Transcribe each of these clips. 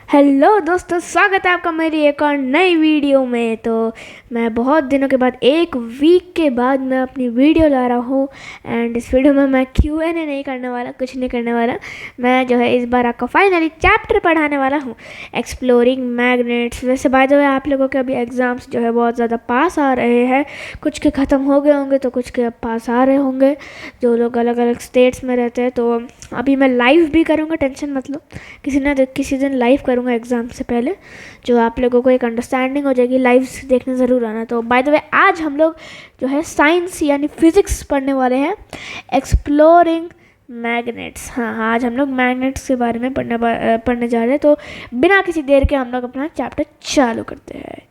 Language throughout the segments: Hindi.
हेलो दोस्तों, स्वागत है आपका मेरी एक और नई वीडियो में। तो मैं बहुत दिनों के बाद, एक वीक के बाद मैं अपनी वीडियो ला रहा हूँ। एंड इस वीडियो में मैं Q&A नहीं करने वाला, कुछ नहीं करने वाला। मैं जो है इस बार आपका फाइनली चैप्टर पढ़ाने वाला हूँ, एक्सप्लोरिंग मैग्नेट्स। वैसे बाय द वे आप लोगों के अभी एग्ज़ाम्स जो है बहुत ज़्यादा पास आ रहे हैं। कुछ के ख़त्म हो गए होंगे तो कुछ के अब पास आ रहे होंगे, जो लोग अलग अलग स्टेट्स में रहते हैं। तो अभी मैं लाइव भी करूँगा, टेंशन मत लो। किसी दिन लाइव करूँगा एग्ज़ाम से पहले, जो आप लोगों को एक अंडरस्टैंडिंग हो जाएगी। लाइव देखने ज़रूर आना। तो बाय द वे आज हम लोग जो है साइंस यानी फिज़िक्स पढ़ने वाले हैं, एक्सप्लोरिंग मैग्नेट्स। हाँ, आज हम लोग मैग्नेट्स के बारे में पढ़ने जा रहे हैं। तो बिना किसी देर के हम लोग अपना चैप्टर चालू करते हैं।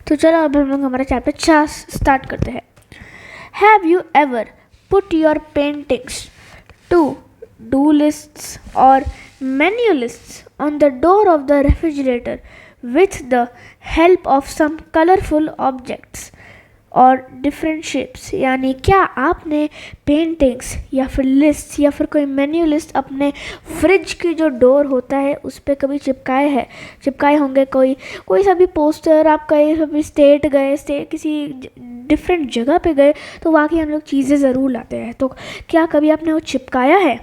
तो चलो अब हम लोग हमारा चैप्टर स्टार्ट करते हैं। Have you ever put your paintings to do lists or menu lists on the door of the refrigerator with the help of some colorful objects और डिफरेंट शेप्स। यानी क्या आपने पेंटिंग्स या फिर लिस्ट या फिर कोई मेन्यू लिस्ट अपने फ्रिज की जो डोर होता है उस पर कभी चिपकाए होंगे? कोई सा भी पोस्टर, आप कहीं स्टेट गए, किसी डिफरेंट जगह पे गए तो वाकई हम लोग चीज़ें ज़रूर लाते हैं। तो क्या कभी आपने वो चिपकाया है?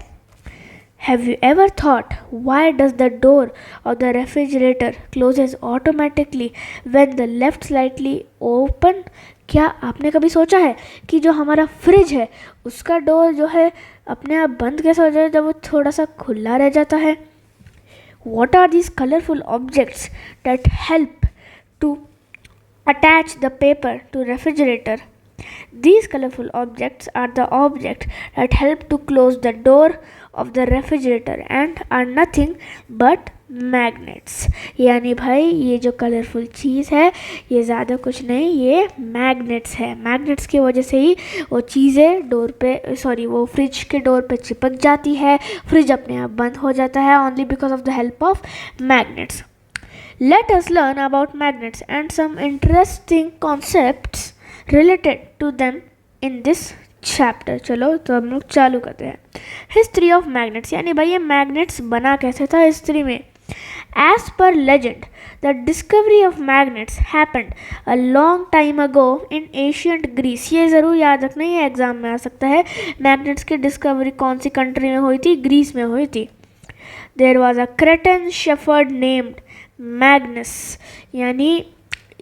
Have you ever thought, why does the door of the refrigerator closes automatically when the left slightly open? क्या आपने कभी सोचा है कि जो हमारा फ्रिज है उसका डोर जो है अपने आप बंद कैसे हो जाए जब वो थोड़ा सा खुला रह जाता है? What are these colorful objects that help to attach the paper to refrigerator? These colorful objects are the objects that help to close the door of the refrigerator and are nothing but magnets। यानी भाई ये जो कलरफुल चीज़ है ये ज़्यादा कुछ नहीं, ये मैग्नेट्स है। मैग्नेट्स की वजह से ही वो चीज़ें वो फ्रिज के डोर पे चिपक जाती है, फ्रिज अपने आप बंद हो जाता है, only because of the help of magnets. Let us learn about magnets and some interesting concepts related to them in this chapter। चलो तो हम लोग चालू करते हैं। हिस्ट्री ऑफ मैग्नेट्स, यानी भाई ये मैग्नेट्स बना कैसे था हिस्ट्री में। As per legend, the discovery of magnets happened a long time ago in ancient Greece। ये ज़रूर याद रखना, ये एग्जाम में आ सकता है। मैग्नेट्स की डिस्कवरी कौन सी कंट्री में हुई थी? ग्रीस में हुई थी। There was a Cretan shepherd named Magnus, यानी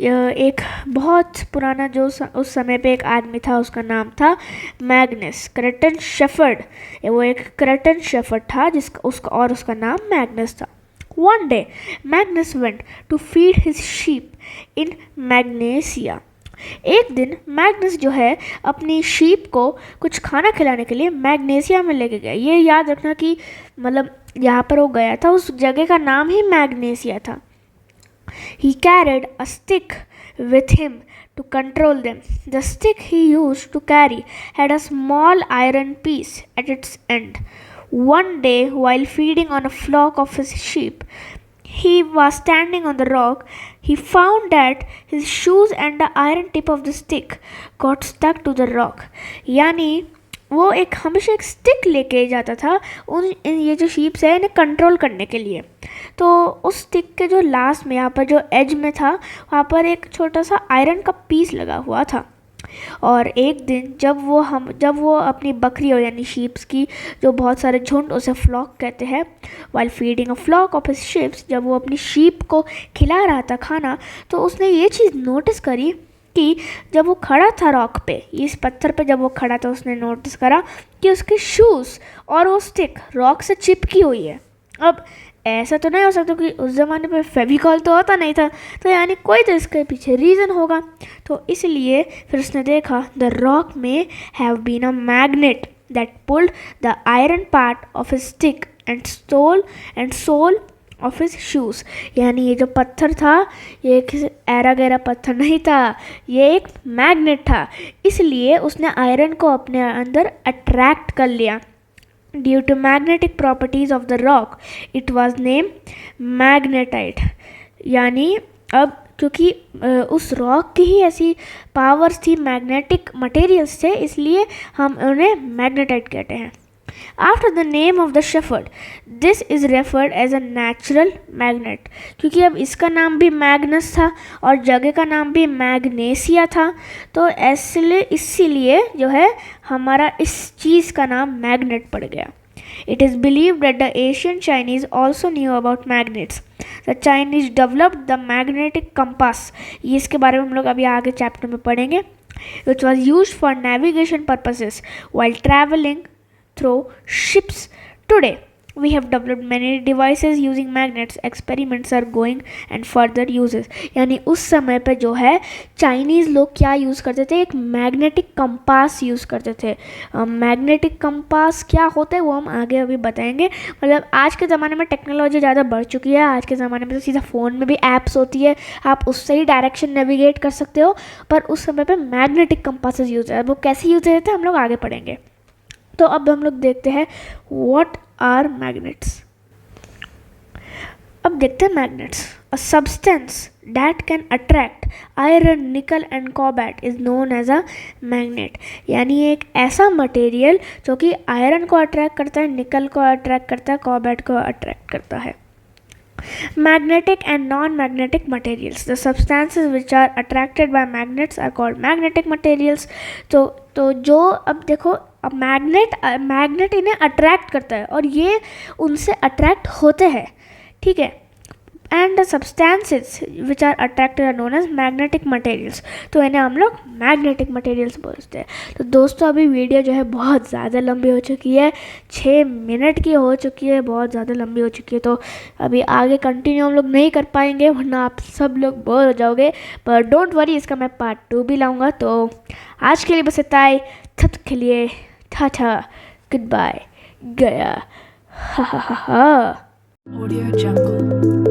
एक बहुत पुराना जो उस समय पे एक आदमी था, उसका नाम था मैग्नस। क्रेटन शेफर्ड, वो एक क्रेटन शेफर्ड था उसका नाम मैग्नस था। One day Magnus went to feed his sheep in Magnesia। एक दिन मैग्नस जो है अपनी शीप को कुछ खाना खिलाने के लिए मैग्नेशिया में लेके गया। ये याद रखना कि मतलब यहाँ पर वो गया था, उस जगह का नाम ही मैग्नेशिया था। He carried a stick with him to control them. The stick he used to carry had a small iron piece at its end. One day, while feeding on a flock of his sheep, he was standing on the rock. He found that his shoes and the iron tip of the stick got stuck to the rock। यानी वो हमेशा एक स्टिक लेके जाता था ये जो शीप्स है इन्हें कंट्रोल करने के लिए। तो उस स्टिक के जो लास्ट में यहाँ पर जो एज में था वहाँ पर एक छोटा सा आयरन का पीस लगा हुआ था। और एक दिन जब वो अपनी बकरियों यानी शीप्स की जो बहुत सारे झुंड, उसे फ्लॉक कहते हैं, while feeding a flock of his sheeps, जब वो अपनी शीप को खिला रहा था खाना, तो उसने ये चीज़ नोटिस करी कि जब वो खड़ा था रॉक पे, इस पत्थर पे जब वो खड़ा था, उसने नोटिस करा कि उसके शूज़ और वो स्टिक रॉक से चिपकी हुई है। अब ऐसा तो नहीं हो सकता कि उस ज़माने पे फेविकॉल तो होता नहीं था, तो यानी कोई तो इसके पीछे रीज़न होगा। तो इसलिए फिर उसने देखा द रॉक में have been a magnet that pulled the iron part of his stick and sole of his shoes. यानी ये जो पत्थर था ये एक ऐरा गैरा पत्थर नहीं था, ये एक मैग्नेट था, इसलिए उसने आयरन को अपने अंदर अट्रैक्ट कर लिया। Due to magnetic properties of the rock, it was named magnetite। यानी अब क्योंकि उस रॉक की ही ऐसी पावर्स थी, मैग्नेटिक मटेरियल्स थे, इसलिए हम उन्हें मैग्नेटाइट कहते हैं। After the name of the shepherd this is referred as a natural magnet, क्योंकि अब इसका नाम भी मैग्नस था और जगह का नाम भी मैग्नेसिया था, तो इसीलिए जो है हमारा इस चीज़ का नाम मैग्नेट पड़ गया. It is believed that the ancient Chinese also knew about magnets. The Chinese developed the magnetic compass. ये इसके बारे में हम लोग अभी आगे चैप्टर में पढ़ेंगे. Which was used for navigation purposes while traveling through ships. Today, we have developed many devices using magnets. Experiments are going and further uses. यानी उस समय पे जो है चाइनीज़ लोग क्या यूज़ करते थे, एक मैग्नेटिक कंपास यूज़ करते थे. मैग्नेटिक कंपास क्या होता है वो हम आगे अभी बताएंगे. मतलब आज के ज़माने में टेक्नोलॉजी ज़्यादा बढ़ चुकी है. आज के ज़माने में तो सीधा फ़ोन में भी ऐप्स होती है, आप उससे ही डायरेक्शन नेविगेट कर सकते हो, पर उस समय पे मैग्नेटिक कंपासेस यूज़ है. वो कैसे यूज़ होते हैं हम लोग आगे पढ़ेंगे. तो अब हम लोग देखते हैं व्हाट आर मैग्नेट्स. अब देखते हैं magnets. A substance that can attract iron, nickel and cobalt is known as a magnet. यानी एक ऐसा मटेरियल जो कि आयरन को अट्रैक्ट करता है, निकल को अट्रैक्ट करता है, कोबाल्ट को अट्रैक्ट करता है. Magnetic and non-magnetic materials. The substances which are attracted by magnets are called magnetic materials. तो जो अब देखो, अब मैग्नेट इन्हें अट्रैक्ट करता है और ये उनसे अट्रैक्ट होते हैं, ठीक है. And the substances which are attracted are known as magnetic materials. तो इन्हें हम लोग मैग्नेटिक मटेरियल्स बोलते हैं. तो दोस्तों अभी वीडियो जो है बहुत ज़्यादा लंबी हो चुकी है, 6 मिनट की हो चुकी है, बहुत ज़्यादा लंबी हो चुकी है. तो अभी आगे कंटिन्यू हम लोग नहीं कर पाएंगे, वरना आप सब लोग बोर हो जाओगे. पर डोंट वरी, इसका मैं पार्ट 2 भी लाऊंगा. तो आज के लिए बस इतना ही. तब तक के लिए टाटा, गुड बाय, गया. हा हा हा हा. Audio Jungle.